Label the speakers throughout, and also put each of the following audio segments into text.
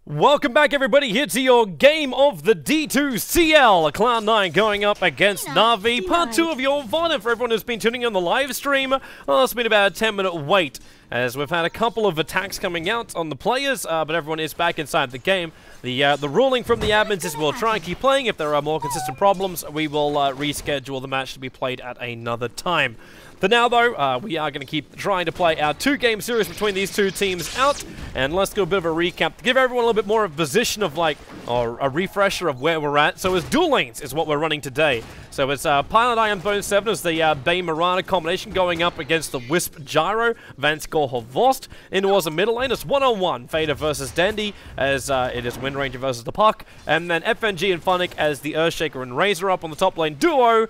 Speaker 1: Welcome back, everybody, here to your game of the D2CL. Cloud9 going up against Na'Vi. Part 2 of your VOD for everyone who's been tuning in on the live stream. Well, it's been about a 10-minute wait, as we've had a couple of attacks coming out on the players, but everyone is back inside the game. The ruling from the admins is we'll try and keep playing. If there are more consistent problems, we will reschedule the match to be played at another time. For now, though, we are going to keep trying to play our two-game series between these two teams out, and let's do a bit of a recap to give everyone a little bit more of a position of, or a refresher of where we're at. So it's dual lanes is what we're running today. So it's Pilot Eye and Bone 7 as the Bane Marana combination going up against the Wisp Gyro, Vanskor Horvost. Into a middle lane, it's one-on-one, Fader versus Dandy, as it is Wind Ranger versus the Puck, and then FNG and Funnick as the Earthshaker and Razor up on the top lane duo,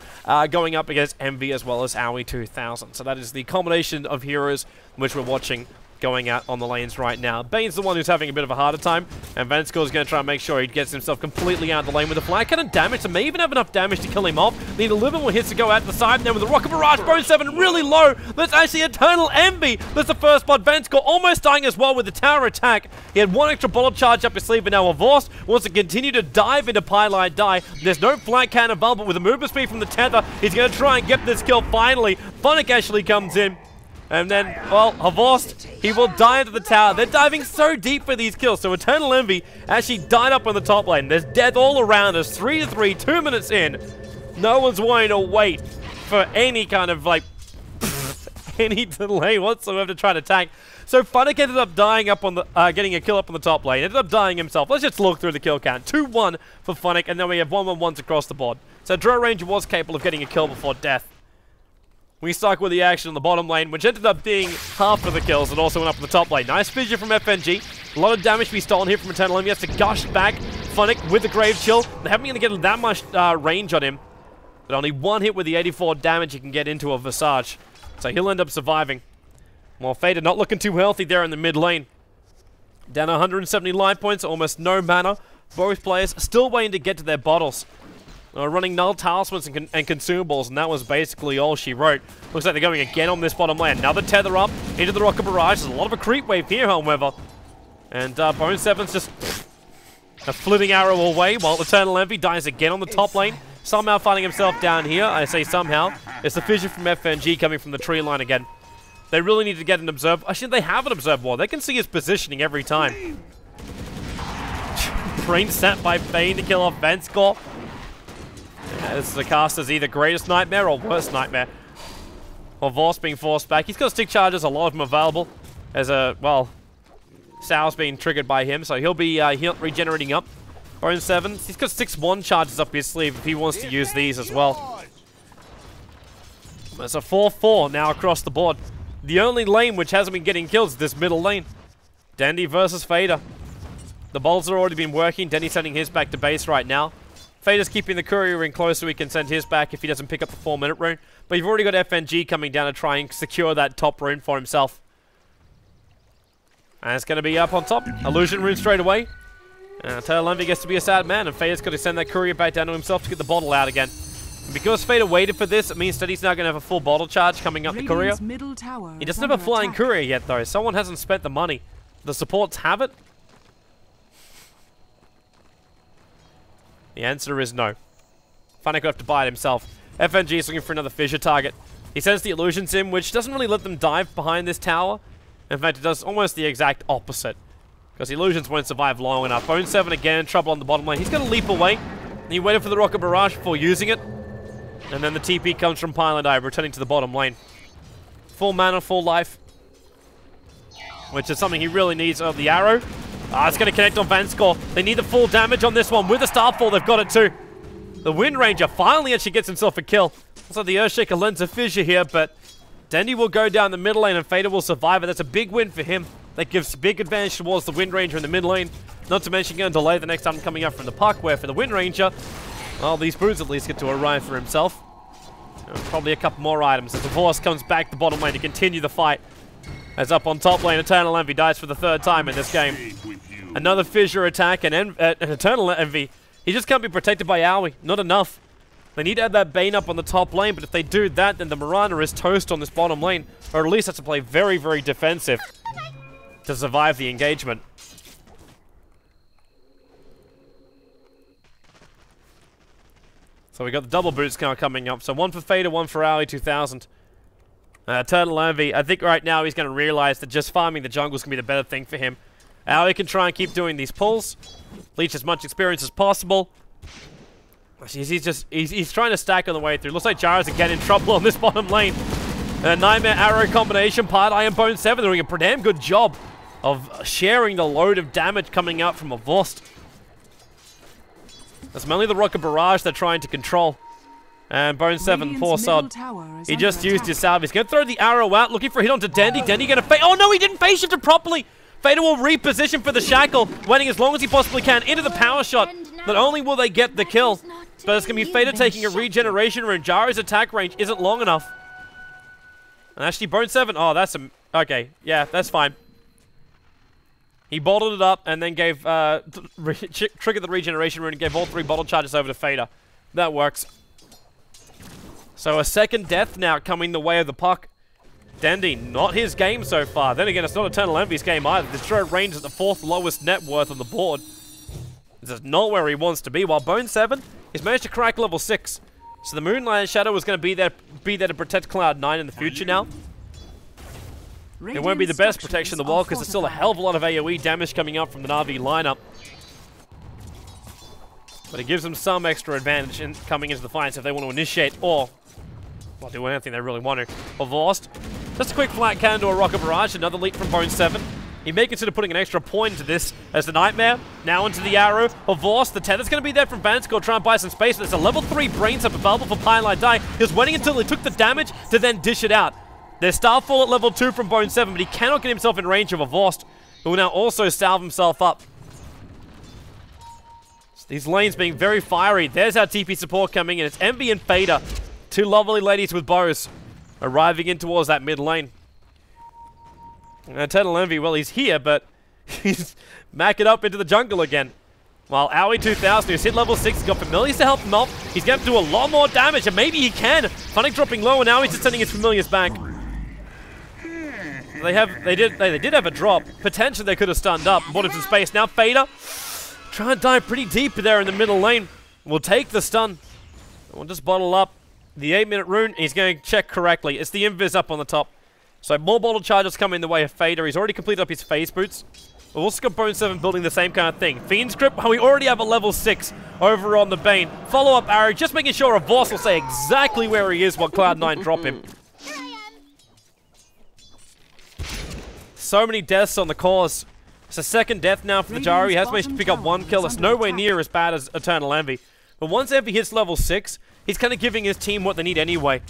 Speaker 1: going up against Envy as well as Owie 2000. So that is the combination of heroes which we're watching going out on the lanes right now. Bane's the one who's having a bit of a harder time, and Vanskor's going to try and make sure he gets himself completely out of the lane with a flag cannon damage, so may even have enough damage to kill him off. Need a little bit more hits to go out to the side, and then with the Rocket Barrage, Bone 7 really low. That's actually Eternal Envy. That's the first blood. Vanskor almost dying as well with the tower attack. He had one extra bottle charge up his sleeve, and now Horvost wants to continue to dive into Pylite Die. There's no flag cannon available with the movement speed from the Tether. He's going to try and get this kill finally. Funnick actually comes in. And then, well, Horvost, he will die into the tower. They're diving so deep for these kills. So Eternal Envy actually died up on the top lane. There's death all around us. 3-3, 2 minutes in. No one's wanting to wait for any kind of, any delay whatsoever to try to attack. So Funnick ended up dying up on the, getting a kill up on the top lane. Ended up dying himself. Let's just look through the kill count. 2-1 for Funnick, and then we have 1-1-1s across the board. So Drow Ranger was capable of getting a kill before death. We stuck with the action on the bottom lane, which ended up being half of the kills and also went up on the top lane. Nice fissure from FNG. A lot of damage to be stolen here from Eternal Envy. He has to gush back. Funnick with the Grave Chill. They haven't going to get that much range on him. But only one hit with the 84 damage he can get into a Visage. So he'll end up surviving. Well, Fader not looking too healthy there in the mid lane. Down 170 life points, almost no mana. Both players still waiting to get to their bottles. Running null talismans and consumables, and that was basically all she wrote. Looks like they're going again on this bottom lane. Another tether up into the Rocket Barrage. There's a lot of a creep wave here, however. And Bone 7's just a flitting arrow away, while Eternal Envy dies again on the top lane. Somehow finding himself down here. I say somehow. It's the fissure from FNG coming from the tree line again. They really need to get an observe. Actually, they have an observe wall. They can see his positioning every time. Brain set by Bane to kill off Vanskor. This is the caster's either greatest nightmare or worst nightmare. Horvost being forced back. He's got stick charges, a lot of them available. As Sal's being triggered by him, so he'll be regenerating up. Bone 7, he's got 6-1 charges up his sleeve if he wants to use these as well. It's a 4-4 now across the board. The only lane which hasn't been getting kills is this middle lane. Dandy versus Fader. The bolts have already been working. Dandy sending his back to base right now. Fader's keeping the courier in close so he can send his back if he doesn't pick up the 4-minute rune. But you've already got FNG coming down to try and secure that top rune for himself. And it's going to be up on top. Illusion rune straight away. Eternal Envy gets to be a sad man, and Fader's got to send that courier back down to himself to get the bottle out again. And because Fader waited for this, it means that he's now going to have a full bottle charge coming up the courier. He doesn't have a flying courier yet, though. Someone hasn't spent the money. The supports have it. The answer is no. Funnick will have to buy it himself. FNG is looking for another fissure target. He sends the illusions in, which doesn't really let them dive behind this tower. In fact, it does almost the exact opposite. Because the illusions won't survive long enough. Bone 7 again in trouble on the bottom lane. He's going to leap away. He waited for the Rocket Barrage before using it. And then the TP comes from Pilot Eye, returning to the bottom lane. Full mana, full life. Which is something he really needs. Oh, the arrow. It's going to connect on Vanskor. They need the full damage on this one. With the Starfall, they've got it too. The Wind Ranger finally actually gets himself a kill. So the Earthshaker lends a fissure here, but Dandy will go down the middle lane and Fader will survive it. That's a big win for him. That gives big advantage towards the Wind Ranger in the mid lane. Not to mention going to delay the next time coming up from the Puck, where for the Wind Ranger, well, these boots at least get to arrive for himself. Probably a couple more items as the Horse comes back the bottom lane to continue the fight. As up on top lane, Eternal Envy dies for the 3rd time in this game. Another fissure attack, and Eternal Envy, he just can't be protected by Owie. Not enough. They need to have that Bane up on the top lane, but if they do that, then the Marana is toast on this bottom lane. Or at least has to play very, very defensive to survive the engagement. So we got the double boots now coming up. So one for Fader, one for Ali 2000. Eternal Envy, I think right now he's going to realize that just farming the jungle is going to be the better thing for him. Ali can try and keep doing these pulls, leech as much experience as possible. He's trying to stack on the way through. Looks like Jara's again in trouble on this bottom lane. Nightmare Arrow combination, Part Iron Bone 7 doing a pretty damn good job of sharing the load of damage coming out from a Vost. That's mainly the Rocket Barrage they're trying to control. And Bone 7, poor sod. He just used his salve. He's going to throw the arrow out, looking for a hit onto Dendy. Dendy going to fade. Oh no, he didn't phase shift it properly! Fader will reposition for the shackle, waiting as long as he possibly can into the power shot. Not only will they get the kill, but it's going to be Fader taking a regeneration rune. Jara's attack range isn't long enough. And actually, Bone 7, oh, that's a... Okay, yeah, that's fine. He bottled it up and then gave... triggered the regeneration rune and gave all 3 bottle charges over to Fader. That works. So a second death now coming the way of the puck. Dendy, not his game so far. Then again, it's not Eternal Envy's game either. The Destroyer range is the 4th lowest net worth on the board. This is not where he wants to be. While Bone 7, he's managed to crack level 6. So the Moonlight Shadow is going to be there to protect Cloud9 in the future now. It won't be the best protection in the world because there's still a hell of a lot of AoE damage coming up from the Na'Vi lineup. But it gives them some extra advantage in coming into the fight if they want to initiate or... well, do anything they really want to. Or Vost. Just a quick flat cannon to a Rocket Barrage, another leap from Bone 7. He may consider putting an extra point into this as the Nightmare. Now into the arrow of Vost. The tether's going to be there from Vanskor, try and buy some space. There's a level 3 Brains up available for Pylite Die. He was waiting until he took the damage to then dish it out. There's Starfall at level 2 from Bone 7, but he cannot get himself in range of a Vost, who will now also salve himself up. So these lanes being very fiery. There's our TP support coming in. It's Envy and Fader. 2 lovely ladies with bows arriving in towards that mid lane. And Eternal Envy, well, he's here, but he's macking up into the jungle again. While Aoi 2000, who's hit level 6, he's got Familiars to help him out. He's going to do a lot more damage, and maybe he can. Funnick dropping low, and now he's just sending his Familiars back. They did have a drop. Potentially they could have stunned up, bought him some space. Now Fader trying to dive pretty deep there in the middle lane. We'll take the stun. We'll just bottle up the 8-minute rune. He's going to check correctly. It's the invis up on the top. So more bottle charges come in the way of Fader. He's already completed up his phase boots. We've also got Bone 7 building the same kind of thing. Fiend's Grip, we already have a level 6 over on the Bane. Follow-up arrow, just making sure a Voss will say exactly where he is while Cloud9 drop him. So many deaths on the cause. It's a second death now for the Jari. He has managed to pick up 1 kill. It's nowhere near as bad as Eternal Envy. But once Envy hits level 6, he's kind of giving his team what they need anyway.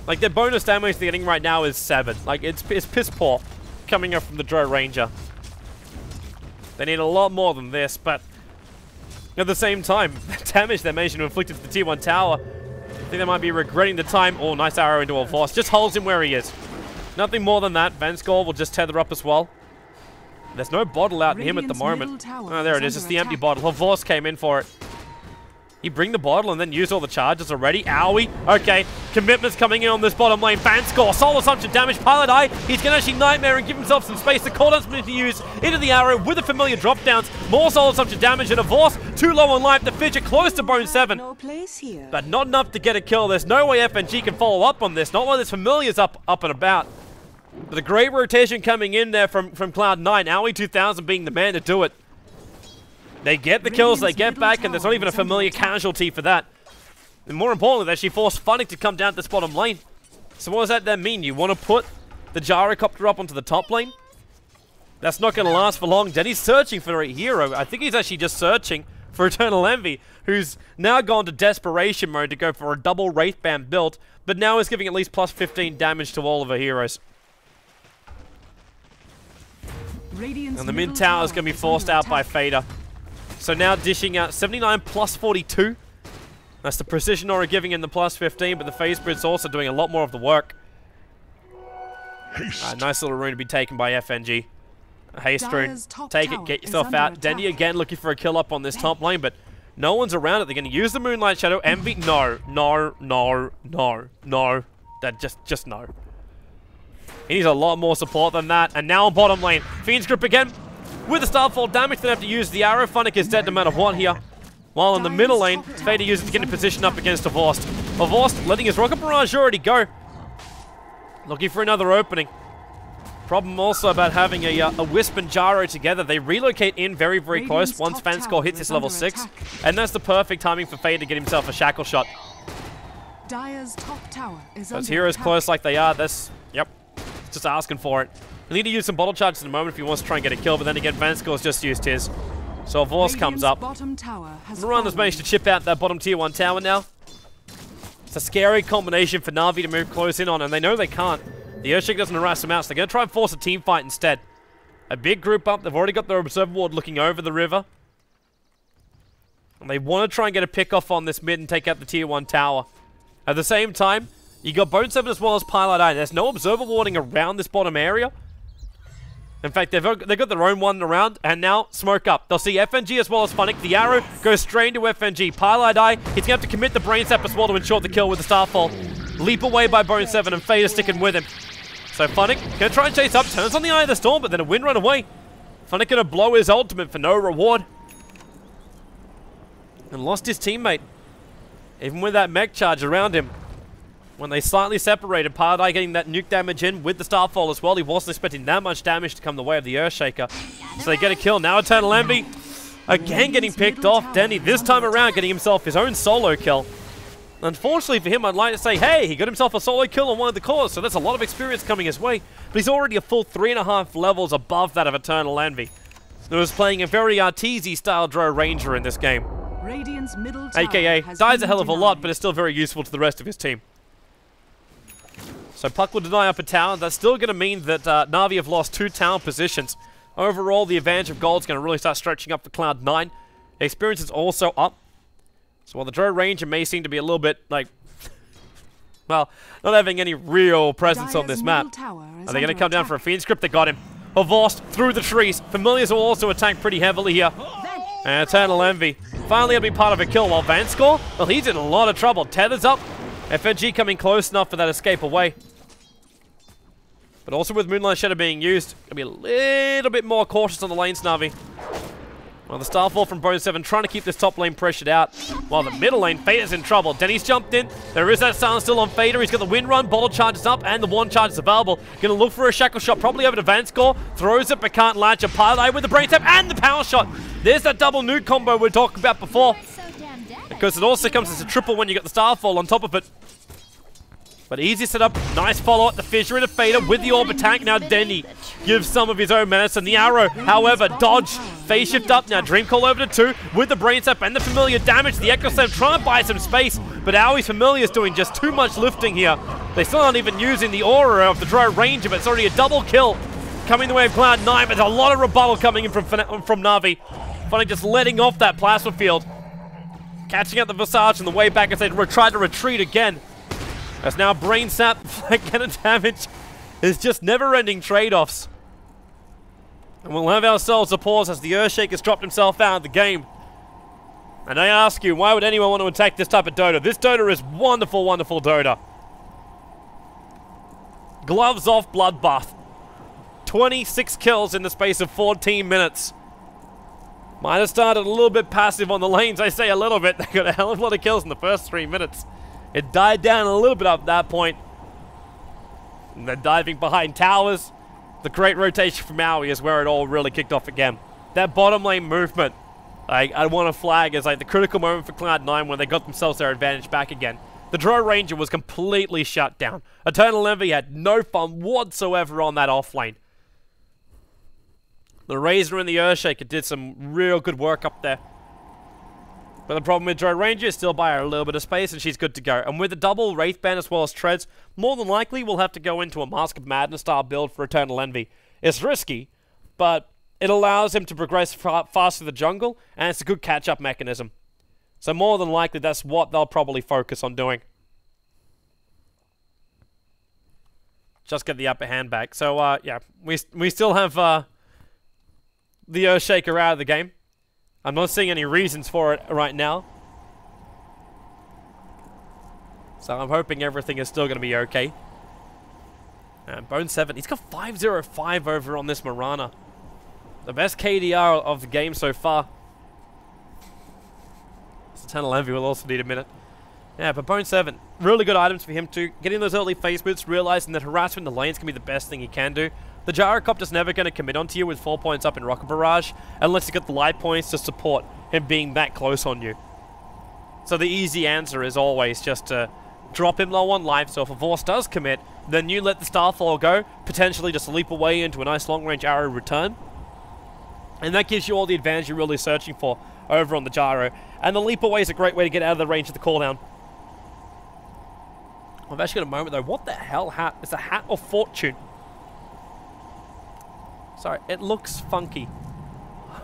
Speaker 1: Like, their bonus damage they're getting right now is 7. Like, it's piss poor coming up from the Drow Ranger. They need a lot more than this, but at the same time, the damage they managed to inflict to the tier 1 tower, I think they might be regretting the time. Oh, nice arrow into a Voss. Just holds him where he is. Nothing more than that. Vanskor will just tether up as well. There's no bottle out in him at the moment. Oh, there it is. It's the empty bottle. A Voss came in for it. He bring the bottle and then use all the charges already. Owie. Okay. Commitment's coming in on this bottom lane. Vanskor. Soul Assumption damage. Pilot Eye. He's going to actually Nightmare and give himself some space. The cooldown's going to use into the arrow with the familiar drop downs. More Soul Assumption damage and a Voss. Too low on life. The Fidget close to Bone 7. But not enough to get a kill. There's no way FNG can follow up on this. Not while this familiar's up and about. But a great rotation coming in there from Cloud9. Aoi 2000 being the man to do it. They get the kills, they get back, and there's not even a familiar casualty for that. And more importantly, they actually forced Funnick to come down this bottom lane. So what does that then mean? You want to put the Gyrocopter up onto the top lane? That's not going to last for long. Denny's searching for a hero. I think he's actually just searching for Eternal Envy, who's now gone to desperation mode to go for a double Wraithband build, but now is giving at least plus 15 damage to all of her heroes. And the mid tower is going to be forced out by Fader. So now dishing out 79 plus 42. That's the Precision Aura giving him the plus 15, but the Phase Brid's also doing a lot more of the work. Nice little rune to be taken by FNG. A haste rune. Take it, get yourself out. Dendy again looking for a kill up on this top lane, but no one's around it. They're going to use the Moonlight Shadow. Envy, no. That just no. He needs a lot more support than that. And now on bottom lane, Fiend's Grip again. With the Starfall damage, they have to use the arrow. Funnick is dead no matter what here. While in the middle lane, Fader uses to get in position up against Avorst. Avorst letting his rocket barrage already go. Looking for another opening. Problem also about having a Wisp and Gyro together. They relocate in very, very close once Vanscore hits his level 6. And that's the perfect timing for Fader to get himself a shackle shot.
Speaker 2: Dire's top tower is
Speaker 1: As heroes close like they are, that's, yep, just asking for it. He'll need to use some bottle charges in a moment if he wants to try and get a kill, but then again, Vanscore's just used his. So Avorst comes up. Miranda's managed to chip out that bottom tier 1 tower now. It's a scary combination for Na'Vi to move close in on, and they know they can't. The Earthshake doesn't harass them out, so they're going to try and force a team fight instead. A big group up. They've already got their observer ward looking over the river. And they want to try and get a pick off on this mid and take out the tier 1 tower. At the same time, you got Bone 7 as well as Pilot Eye. There's no observer warding around this bottom area. In fact, they've got their own one around, and now smoke up. They'll see FNG as well as Funnick. The arrow goes straight into FNG. Pilot Eye, he's going to have to commit the Brain Sap as well to ensure the kill with the Starfall. Leap away by Bone 7 and Fader sticking with him. So Funnick going to try and chase up, turns on the Eye of the Storm, but then a wind run away. Funnick going to blow his ultimate for no reward. And lost his teammate. Even with that mech charge around him. When they slightly separated, Pilot Eye getting that nuke damage in with the Starfall as well. He wasn't expecting that much damage to come the way of the Earthshaker. So they get a kill. Now Eternal Envy again getting picked off. Denny this time around getting himself his own solo kill. Unfortunately for him, I'd like to say, hey, he got himself a solo kill on one of the cores, so that's a lot of experience coming his way. But he's already a full 3.5 levels above that of Eternal Envy. He was playing a very Arteezy style Drow Ranger in this game.
Speaker 2: Radiant's middle tower
Speaker 1: AKA, dies a hell of a lot, but is still very useful to the rest of his team. So Puck will deny up a tower. That's still going to mean that Na'Vi have lost 2 tower positions. Overall, the advantage of gold is going to really start stretching up for Cloud9. Experience is also up. So while the Drow Ranger may seem to be a little bit, like, well, not having any real presence on this map. Are they going to come down for a Fiend Script? They got him. Avorst through the trees. Familiars will also attack pretty heavily here. And Eternal Envy finally going to be part of a kill, while Vanscore, well, he's in a lot of trouble. Tethers up. FNG coming close enough for that escape away. But also with Moonlight Shadow being used, going to be a little bit more cautious on the lanes, Na'Vi. Well, the Starfall from Bone 7 trying to keep this top lane pressured out. While the middle lane, Fader's in trouble. Denny's jumped in. There is that silence still on Fader. He's got the wind run. Bottle charges up and the one charge is available. Going to look for a shackle shot, probably over to Vanscore. Throws it but can't latch. A Pilot Eye with the brain tap and the power shot. There's that double nuke combo we talked about before. Because it also comes as a triple when you got the Starfall on top of it. But easy setup, nice follow up, the fissure into Fader with the orb attack. Now Denny gives some of his own menace, and the arrow, however, dodge, phase shift up. Now Dream Call over to 2 with the Brain Sap and the Familiar damage. The Echo Slam trying to buy some space, but Aui's Familiar is doing just too much lifting here. They still aren't even using the aura of the Drow Ranger, but it's already a double kill coming the way of Cloud9. But there's a lot of rebuttal coming in from Na'Vi. Finally just letting off that plasma field. Catching out the Visage on the way back as they try to retreat again. As now Brain Sap, flank cannon damage is just never-ending trade-offs. And we'll have ourselves a pause as the Earthshake has dropped himself out of the game. And I ask you, why would anyone want to attack this type of Dota? This Dota is wonderful, wonderful Dota. Gloves off Bloodbath. 26 kills in the space of 14 minutes. Might have started a little bit passive on the lanes, I say a little bit. They got a hell of a lot of kills in the first 3 minutes. It died down a little bit up at that point. And then diving behind towers. The great rotation from Aui is where it all really kicked off again. That bottom lane movement, I want to flag as like the critical moment for Cloud9 when they got themselves their advantage back again. The Drow Ranger was completely shut down. Eternal Envy had no fun whatsoever on that off lane. The Razor and the Earthshaker did some real good work up there. But the problem with Drow Ranger is still buy her a little bit of space and she's good to go. And with the double Wraith Band as well as Treads, more than likely we'll have to go into a Mask of Madness style build for Eternal Envy. It's risky, but it allows him to progress fast through the jungle, and it's a good catch-up mechanism. So more than likely that's what they'll probably focus on doing. Just get the upper hand back. So yeah, we still have the Earthshaker out of the game. I'm not seeing any reasons for it right now. So I'm hoping everything is still going to be okay. And Bone 7, he's got 505 over on this Mirana. The best KDR of the game so far. Eternal Envy will also need a minute. Yeah, but Bone 7, really good items for him too. Getting those early phase boots, realizing that harassment in the lanes can be the best thing he can do. The Gyrocopter's never going to commit onto you with 4 points up in Rocket Barrage, unless you got the light points to support him being that close on you. So the easy answer is always just to drop him low on life, so if a Vorce does commit, then you let the Starfall go, potentially just leap away into a nice long-range arrow return. And that gives you all the advantage you're really searching for over on the Gyro. And the leap away is a great way to get out of the range of the cooldown. I've actually got a moment though. What the hell hat? Is a hat of fortune? Sorry, it looks funky.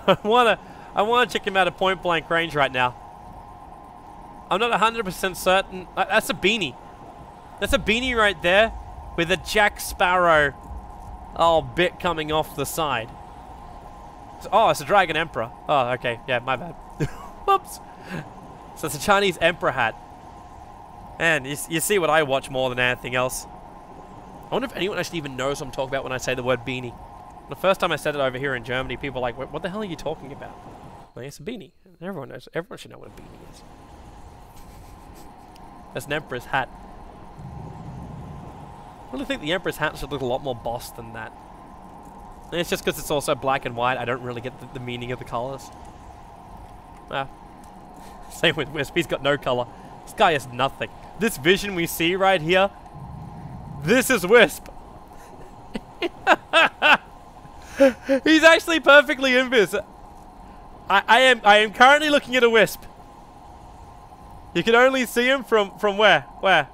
Speaker 1: I wanna check him out at point blank range right now. I'm not 100% certain. That's a beanie. That's a beanie right there with a Jack Sparrow bit coming off the side. Oh, it's a Dragon Emperor. Oh, okay. Yeah, my bad. Whoops. So it's a Chinese Emperor hat. And you see what I watch more than anything else. I wonder if anyone actually even knows what I'm talking about when I say the word beanie. The first time I said it over here in Germany, people were like, what the hell are you talking about? Like, it's a beanie. Everyone knows. Everyone should know what a beanie is. That's an Emperor's hat. I really think the Emperor's hat should look a lot more boss than that. And it's just because it's also black and white, I don't really get the meaning of the colors. Same with Wisp, he's got no color. This guy has nothing. This vision we see right here, this is Wisp. He's actually perfectly invis. I am currently looking at a Wisp. You can only see him from where? Where?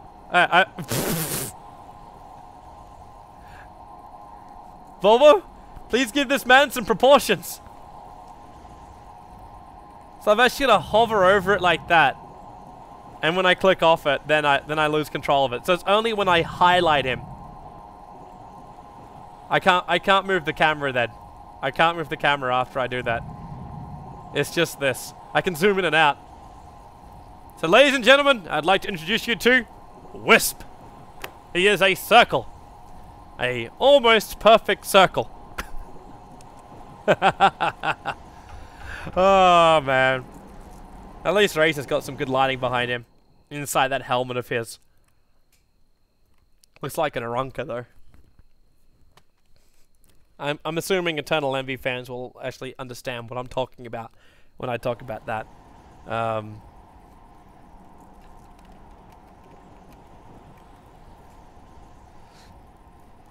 Speaker 1: Volvo, please give this man some proportions. So I've actually got to hover over it like that, and when I click off it, then I lose control of it. So it's only when I highlight him. I can't move the camera then. I can't move the camera after I do that. It's just this. I can zoom in and out. So ladies and gentlemen, I'd like to introduce you to Wisp. He is a circle. A almost perfect circle. Oh man. At least Race has got some good lighting behind him. Inside that helmet of his. Looks like an Aranka though. I'm assuming Eternal Envy fans will actually understand what I'm talking about when I talk about that.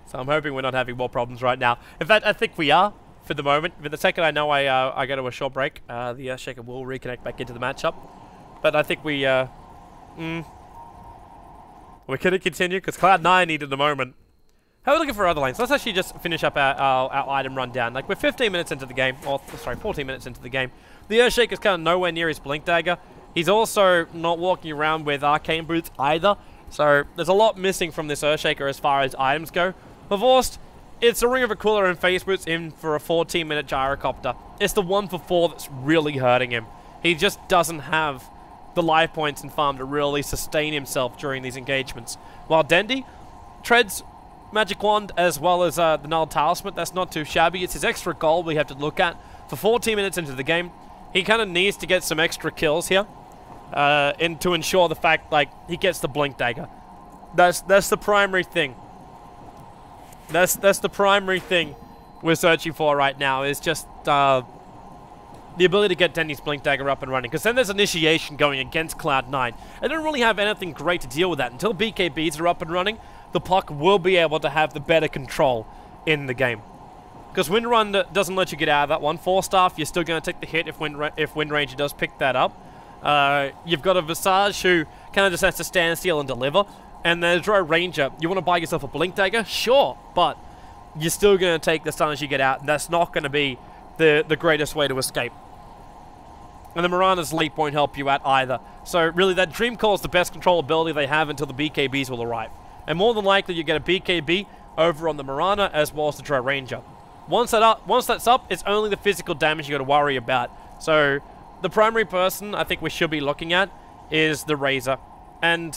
Speaker 1: So I'm hoping we're not having more problems right now. In fact, I think we are for the moment. But the second I know I go to a short break, the Earthshaker will reconnect back into the matchup. But I think we're going to continue because Cloud9 needed the moment. How are we looking for other lanes? Let's actually just finish up our item rundown. Like, we're 15 minutes into the game, or sorry, 14 minutes into the game. The Earthshaker's kind of nowhere near his Blink Dagger. He's also not walking around with Arcane Boots either. So there's a lot missing from this Earthshaker as far as items go. Vorce, it's a Ring of Aquila and Phase Boots in for a 14-minute Gyrocopter. It's the 1 for 4 that's really hurting him. He just doesn't have the life points and farm to really sustain himself during these engagements. While Dendi treads Magic Wand as well as the Null Talisman, that's not too shabby. It's his extra gold we have to look at. For 14 minutes into the game, he kind of needs to get some extra kills here and to ensure the fact, like, he gets the Blink Dagger. That's the primary thing. That's the primary thing we're searching for right now, is just the ability to get Denny's Blink Dagger up and running. Because then there's Initiation going against Cloud9. They don't really have anything great to deal with that. Until BKBs are up and running, the Puck will be able to have the better control in the game. Because Wind Run doesn't let you get out of that one. Force Staff, you're still going to take the hit if Wind Ranger does pick that up. You've got a Visage who kind of just has to stand still and deliver. And the Drow Ranger, you want to buy yourself a Blink Dagger? Sure, but you're still going to take the stun as you get out, and that's not going to be the greatest way to escape. And the Mirana's Leap won't help you out either. So really, that Dream Call is the best control ability they have until the BKBs will arrive. And more than likely, you get a BKB over on the Mirana as well as the Drow Ranger. Once that's up, it's only the physical damage you got to worry about. So the primary person I think we should be looking at is the Razor. And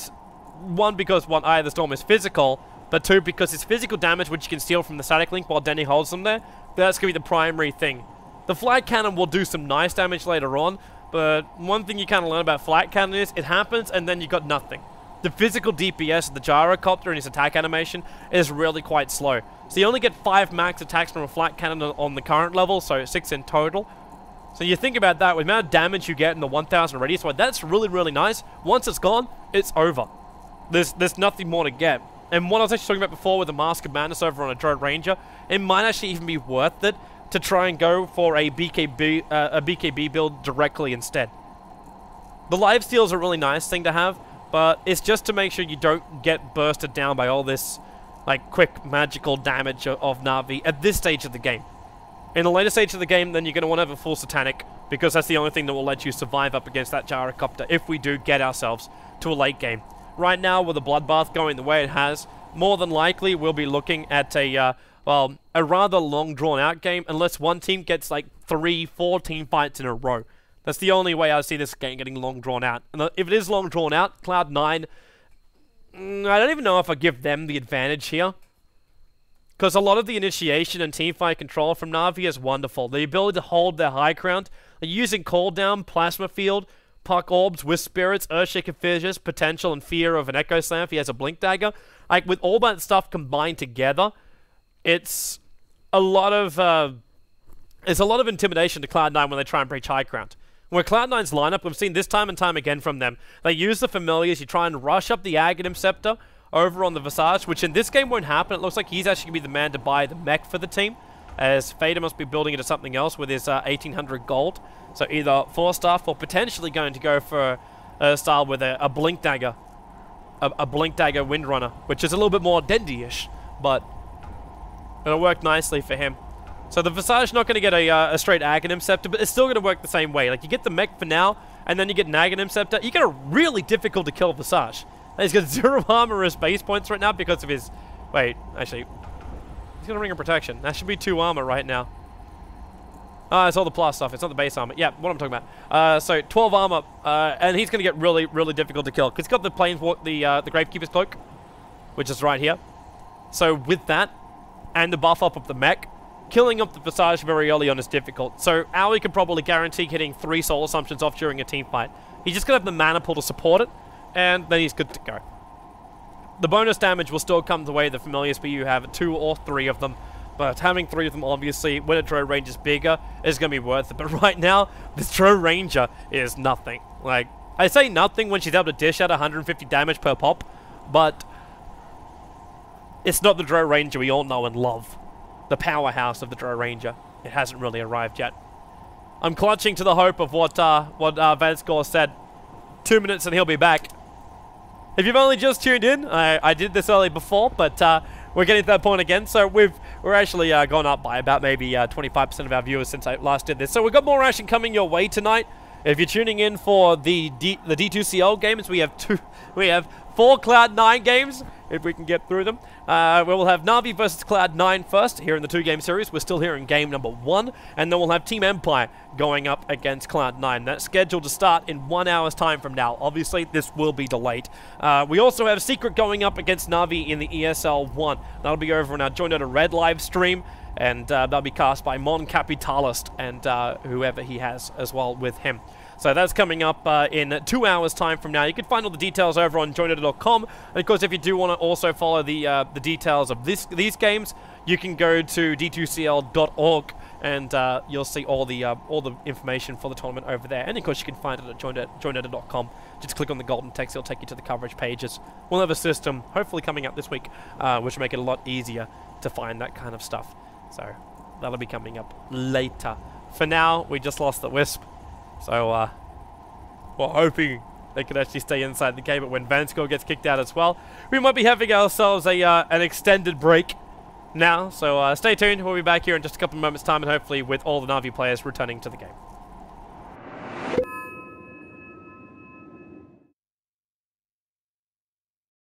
Speaker 1: because the Storm is physical, but 2, because it's physical damage which you can steal from the static link while Denny holds them there. That's going to be the primary thing. The Flag Cannon will do some nice damage later on, but one thing you kind of learn about flat cannon is it happens and then you got nothing. The physical DPS of the gyrocopter and his attack animation is really quite slow. So you only get 5 max attacks from a flat cannon on the current level, so 6 in total. So you think about that, with the amount of damage you get in the 1000 radius, well, that's really, really nice. Once it's gone, it's over. There's nothing more to get. And what I was actually talking about before with the Mask of Madness over on a Drone Ranger, it might actually even be worth it to try and go for a BKB build directly instead. The lifesteal is a really nice thing to have, but it's just to make sure you don't get bursted down by all this like quick magical damage of Na'Vi at this stage of the game. In the later stage of the game, then you're going to want to have a full Satanic, because that's the only thing that will let you survive up against that gyrocopter if we do get ourselves to a late game. Right now, with the Bloodbath going the way it has, more than likely we'll be looking at a rather long drawn-out game, unless one team gets like 3-4 team fights in a row. That's the only way I see this game getting long drawn-out. And if it is long drawn-out, Cloud9, I don't even know if I give them the advantage here. Because a lot of the initiation and teamfight control from Na'Vi is wonderful. The ability to hold their high ground, using cooldown, plasma field, puck orbs, wisp spirits, earthshaker fissures, potential and fear of an echo slam if he has a blink dagger. Like with all that stuff combined together, it's a lot of intimidation to Cloud9 when they try and breach high ground. Where Cloud9's lineup, we've seen this time and time again from them, they use the familiars, you try and rush up the Aghanim Scepter over on the Visage, which in this game won't happen. It looks like he's actually going to be the man to buy the mech for the team, as Fader must be building into something else with his 1800 gold. So either 4-star or potentially going to go for a style with a Blink Dagger. A Blink Dagger Windrunner, which is a little bit more Dendi-ish, but it'll work nicely for him. So the Visage not going to get a straight Aghanim Scepter, but it's still going to work the same way. Like, you get the mech for now, and then you get an Aghanim Scepter. You get a really difficult to kill Visage. And he's got 0 armor as base points right now because of his... Wait, actually... He's got a Ring of Protection. That should be 2 armor right now. It's all the plus stuff. It's not the base armor. Yeah, what I'm talking about. So 12 armor, and he's going to get really, really difficult to kill. Because he's got the the Gravekeeper's Cloak, which is right here. So with that, and the buff up of the mech, killing up the Visage very early on is difficult. So Aoi can probably guarantee hitting 3 Soul Assumptions off during a team fight. He's just going to have the mana pool to support it, and then he's good to go. The bonus damage will still come the way the familiars, but you have 2 or 3 of them. But having 3 of them, obviously, when a Drone Ranger is bigger, is going to be worth it. But right now, this Drone Ranger is nothing. Like, I say nothing when she's able to dish out 150 damage per pop, but it's not the Drone Ranger we all know and love. The powerhouse of the Drone Ranger. It hasn't really arrived yet. I'm clutching to the hope of what Vanskor said. 2 minutes and he'll be back. If you've only just tuned in, I did this early before, but we're getting to that point again. So we're actually gone up by about maybe 25% of our viewers since I last did this. So we've got more action coming your way tonight. If you're tuning in for the D2CL games, we have 4 Cloud9 games, if we can get through them. We will have Na'Vi versus Cloud9 first, here in the 2-game series. We're still here in game number 1, and then we'll have Team Empire going up against Cloud9. That's scheduled to start in 1 hour's time from now. Obviously, this will be delayed. We also have Secret going up against Na'Vi in the ESL 1. That'll be over on our Join Dota Red live stream, and that'll be cast by Mon Capitalist and whoever he has as well with him. So that's coming up in 2 hours' time from now. You can find all the details over on joindota.com. And of course, if you do want to also follow the details of these games, you can go to d2cl.org and you'll see all the information for the tournament over there. And of course, you can find it at joindota.com. Just click on the golden text; it'll take you to the coverage pages. We'll have a system, hopefully coming up this week, which will make it a lot easier to find that kind of stuff. So that'll be coming up later. For now, we just lost the Wisp. So, we're hoping they could actually stay inside the game, but when Vanskor gets kicked out as well, we might be having ourselves an extended break now. So, stay tuned. We'll be back here in just a couple of moments' time, and hopefully with all the Na'Vi players returning to the game.